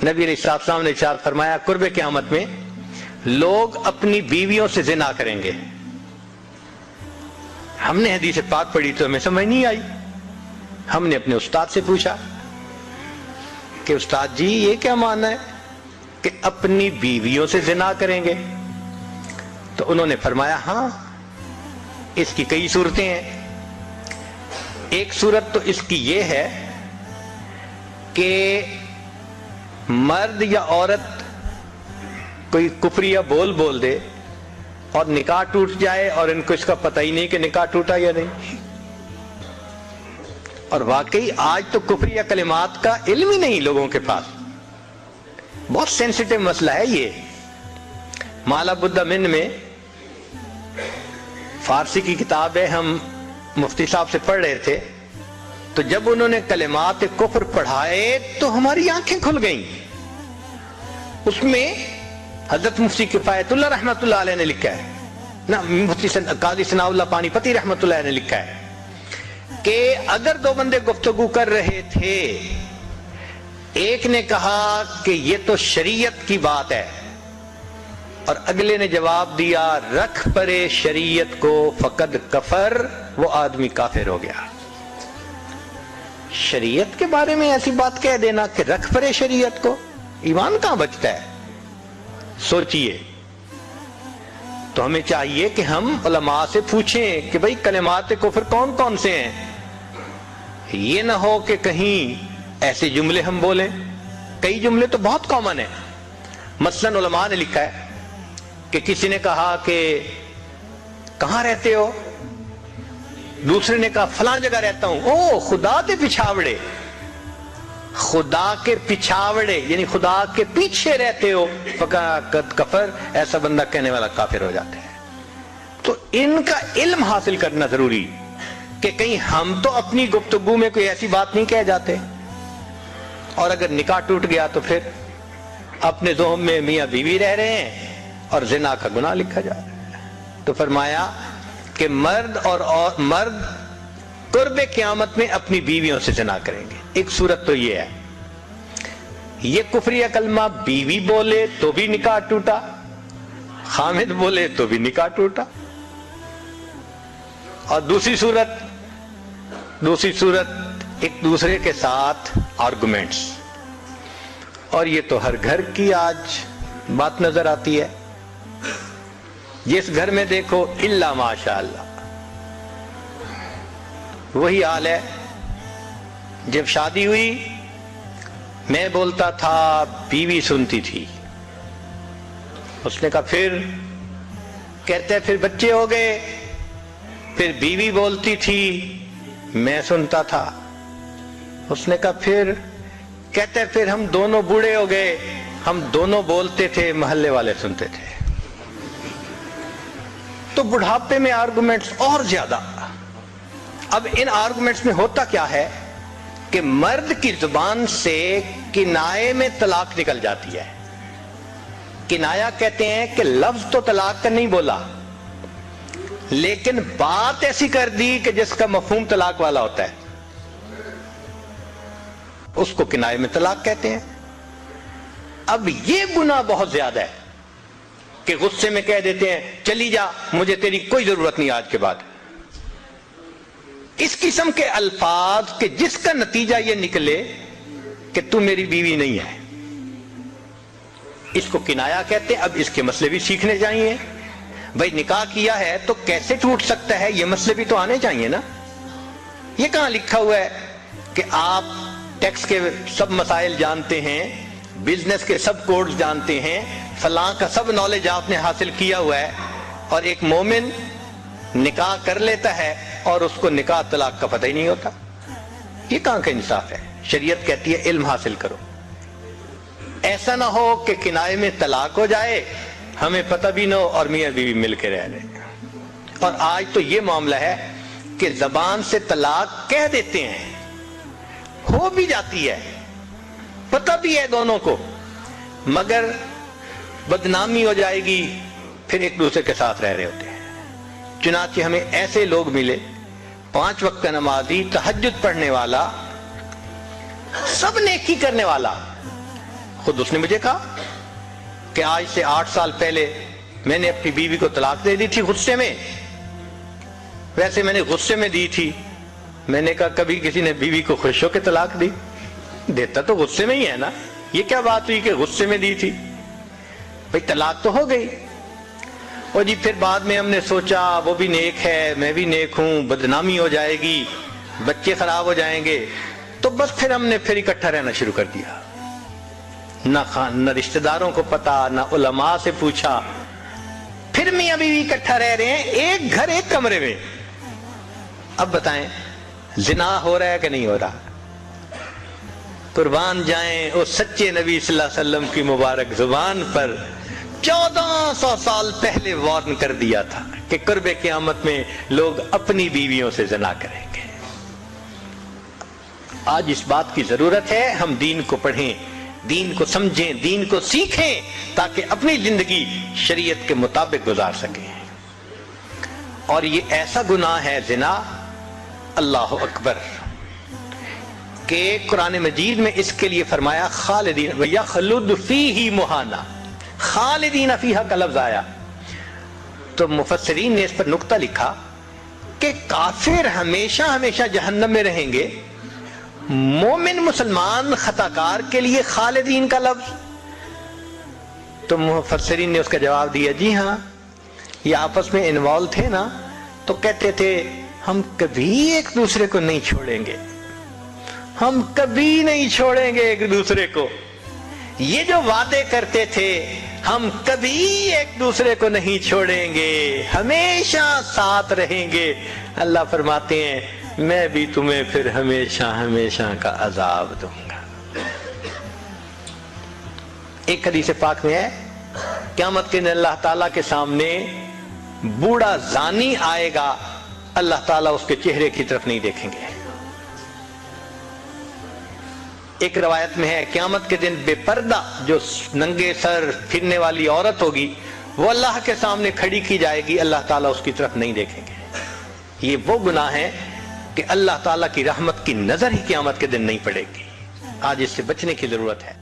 نبی علیہ السلام نے ارشاد فرمایا قرب قیامت میں لوگ اپنی بیویوں سے زنا کریں گے. ہم نے حدیث پاک پڑھی تو ہمیں سمجھ نہیں آئی. ہم نے اپنے استاد سے پوچھا کہ استاد جی یہ کیا معنی ہے کہ اپنی بیویوں سے زنا کریں گے؟ تو انہوں نے فرمایا ہاں اس کی کئی صورتیں ہیں. ایک صورت تو اس کی یہ ہے کہ مرد یا عورت کوئی کفریہ بول دے اور نکاح ٹوٹ جائے اور ان کو اس کا پتہ ہی نہیں کہ نکاح ٹوٹا یا نہیں. اور واقعی آج تو کفریہ کلمات کا علم ہی نہیں لوگوں کے پاس. بہت سینسیٹیو مسئلہ ہے یہ. مالا بدھا من میں فارسی کی کتاب ہے, ہم مفتی صاحب سے پڑھ رہے تھے, تو جب انہوں نے کلمات کفر پڑھائے تو ہماری آنکھیں کھل گئیں. اس میں حضرت مفتی کفایت اللہ رحمۃ اللہ علیہ نے لکھا ہے نا, مفتی قاضی ثناء اللہ پانی پتی رحمۃ اللہ علیہ نے لکھا ہے کہ اگر دو بندے گفتگو کر رہے تھے, ایک نے کہا کہ یہ تو شریعت کی بات ہے اور اگلے نے جواب دیا رکھ پرے شریعت کو فقد کفر, وہ آدمی کافر ہو گیا. شریعت کے بارے میں ایسی بات کہہ دینا کہ رکھ پرے شریعت کو, ایمان کہاں بچتا ہے؟ سوچئے. تو ہمیں چاہیے کہ ہم علماء سے پوچھیں کہ بھئی کلمات کفر کون کون سے ہیں. یہ نہ ہو کہ کہیں ایسے جملے ہم بولیں. کئی جملے تو بہت کامن ہیں. مثلا علماء نے لکھا ہے کہ کسی نے کہا کہ کہاں رہتے ہو؟ دوسرے نے کہا فلاں جگہ رہتا ہوں. او خدا کے پچھاوڑے, خدا کے پچھاوڑے یعنی خدا کے پیچھے رہتے ہو, فقط کفر, ایسا بندہ کہنے والا کافر ہو جاتا ہے. تو ان کا علم حاصل کرنا ضروری کہ کہیں ہم تو اپنی گفتگو میں کوئی ایسی بات نہیں کہہ جاتے, اور اگر نکاح ٹوٹ گیا تو پھر اپنے ذہن میں میاں بیوی رہ رہے ہیں اور زنا کا گناہ لکھا جا رہا ہے. تو فرمایا کہ مرد قرب قیامت میں اپنی بیویوں سے زنا کریں گے. ایک صورت تو یہ ہے, یہ کفریہ کلمہ بیوی بولے تو بھی نکاح ٹوٹا, خامد بولے تو بھی نکاح ٹوٹا. اور دوسری صورت ایک دوسرے کے ساتھ آرگومنٹس, اور یہ تو ہر گھر کی آج بات نظر آتی ہے. جس گھر میں دیکھو الا ماشاء اللہ وہی حال ہے. جب شادی ہوئی میں بولتا تھا بیوی سنتی تھی, اس نے کہا پھر, کہتے پھر بچے ہو گئے, پھر بیوی بولتی تھی میں سنتا تھا, اس نے کہا پھر, کہتے پھر ہم دونوں بوڑھے ہو گئے, ہم دونوں بولتے تھے محلے والے سنتے تھے. تو بڑھاپے میں آرگومنٹس اور زیادہ. اب ان آرگومنٹس میں ہوتا کیا ہے کہ مرد کی زبان سے کنائے میں طلاق نکل جاتی ہے. کنایا کہتے ہیں کہ لفظ تو طلاق کا نہیں بولا, لیکن بات ایسی کر دی کہ جس کا مفہوم طلاق والا ہوتا ہے, اس کو کنائے میں طلاق کہتے ہیں. اب یہ گناہ بہت زیادہ ہے کہ غصے میں کہہ دیتے ہیں چلی جا, مجھے تیری کوئی ضرورت نہیں آج کے بعد. اس قسم کے الفاظ کہ جس کا نتیجہ یہ نکلے کہ تو میری بیوی نہیں ہے, اس کو کنایا کہتے ہیں. اب اس کے مسئلے بھی سیکھنے چاہیے. بھائی نکاح کیا ہے تو کیسے ٹوٹ سکتا ہے, یہ مسئلے بھی تو آنے چاہیے نا. یہ کہاں لکھا ہوا ہے کہ آپ ٹیکس کے سب مسائل جانتے ہیں, بزنس کے سب کوڈز جانتے ہیں, فلاں کا سب نالج آپ نے حاصل کیا ہوا ہے, اور ایک مومن نکاح کر لیتا ہے اور اس کو نکاح طلاق کا پتہ ہی نہیں ہوتا. یہ کہاں کا انصاف ہے؟ شریعت کہتی ہے علم حاصل کرو. ایسا نہ ہو کہ کنائے میں طلاق ہو جائے, ہمیں پتہ بھی نہ ہو اور میاں بیوی مل کے رہ رہے. اور آج تو یہ معاملہ ہے کہ زبان سے طلاق کہہ دیتے ہیں, ہو بھی جاتی ہے, پتہ بھی ہے دونوں کو, مگر بدنامی ہو جائے گی, پھر ایک دوسرے کے ساتھ رہ رہے ہوتے ہیں. چنانچہ ہمیں ایسے لوگ ملے, 5 وقت کا نمازی, تہجد پڑھنے والا, سب نیکی کرنے والا, خود اس نے مجھے کہا کہ آج سے 8 سال پہلے میں نے اپنی بیوی کو طلاق دے دی تھی غصے میں. ویسے میں نے غصے میں دی تھی. میں نے کہا کبھی کسی نے بیوی کو خوش ہو کے طلاق دی؟ دیتا تو غصے میں ہی ہے نا. یہ کیا بات ہوئی کہ غصے میں دی تھی؟ بھئی طلاق تو ہو گئی. اور جی پھر بعد میں ہم نے سوچا وہ بھی نیک ہے میں بھی نیک ہوں, بدنامی ہو جائے گی, بچے خراب ہو جائیں گے, تو بس پھر ہم نے پھر اکٹھا رہنا شروع کر دیا. نہ رشتہ داروں کو پتا, نہ علماء سے پوچھا. پھر میاں بیوی اکٹھا رہ رہے ہیں, ایک گھر ایک کمرے میں. اب بتائیں زنا ہو رہا ہے کہ نہیں ہو رہا؟ قربان جائیں اس سچے نبی صلی اللہ علیہ وسلم کی مبارک زبان پر 1400 سال پہلے وارن کر دیا تھا کہ قرب قیامت میں لوگ اپنی بیویوں سے زنا کریں گے. آج اس بات کی ضرورت ہے ہم دین کو پڑھیں, دین کو سمجھیں, دین کو سیکھیں, تاکہ اپنی زندگی شریعت کے مطابق گزار سکیں. اور یہ ایسا گناہ ہے زنا, اللہ اکبر, کہ قرآن مجید میں اس کے لیے فرمایا خالدین وَيَخْلُدُ فِيهِ مُحَانَا, خالدین فیہا کا لفظ آیا. تو مفسرین نے اس پر نقطہ لکھا کہ کافر ہمیشہ ہمیشہ جہنم میں رہیں گے, مومن مسلمان خطاکار کے لیے خالدین کا لفظ. تو مفسرین نے اس کا جواب دیا جی ہاں, یہ آپس میں انوالو تھے نا, تو کہتے تھے ہم کبھی ایک دوسرے کو نہیں چھوڑیں گے, ہم کبھی نہیں چھوڑیں گے ایک دوسرے کو. یہ جو وعدے کرتے تھے ہم کبھی ایک دوسرے کو نہیں چھوڑیں گے, ہمیشہ ساتھ رہیں گے, اللہ فرماتے ہیں میں بھی تمہیں پھر ہمیشہ ہمیشہ کا عذاب دوں گا. ایک حدیث پاک میں ہے قیامت کے دن اللہ تعالیٰ کے سامنے بوڑھا زانی آئے گا, اللہ تعالیٰ اس کے چہرے کی طرف نہیں دیکھیں گے. ایک روایت میں ہے قیامت کے دن بے پردہ جو ننگے سر پھرنے والی عورت ہوگی وہ اللہ کے سامنے کھڑی کی جائے گی, اللہ تعالیٰ اس کی طرف نہیں دیکھیں گے. یہ وہ گناہ ہے کہ اللہ تعالیٰ کی رحمت کی نظر ہی قیامت کے دن نہیں پڑے گی. آج اس سے بچنے کی ضرورت ہے.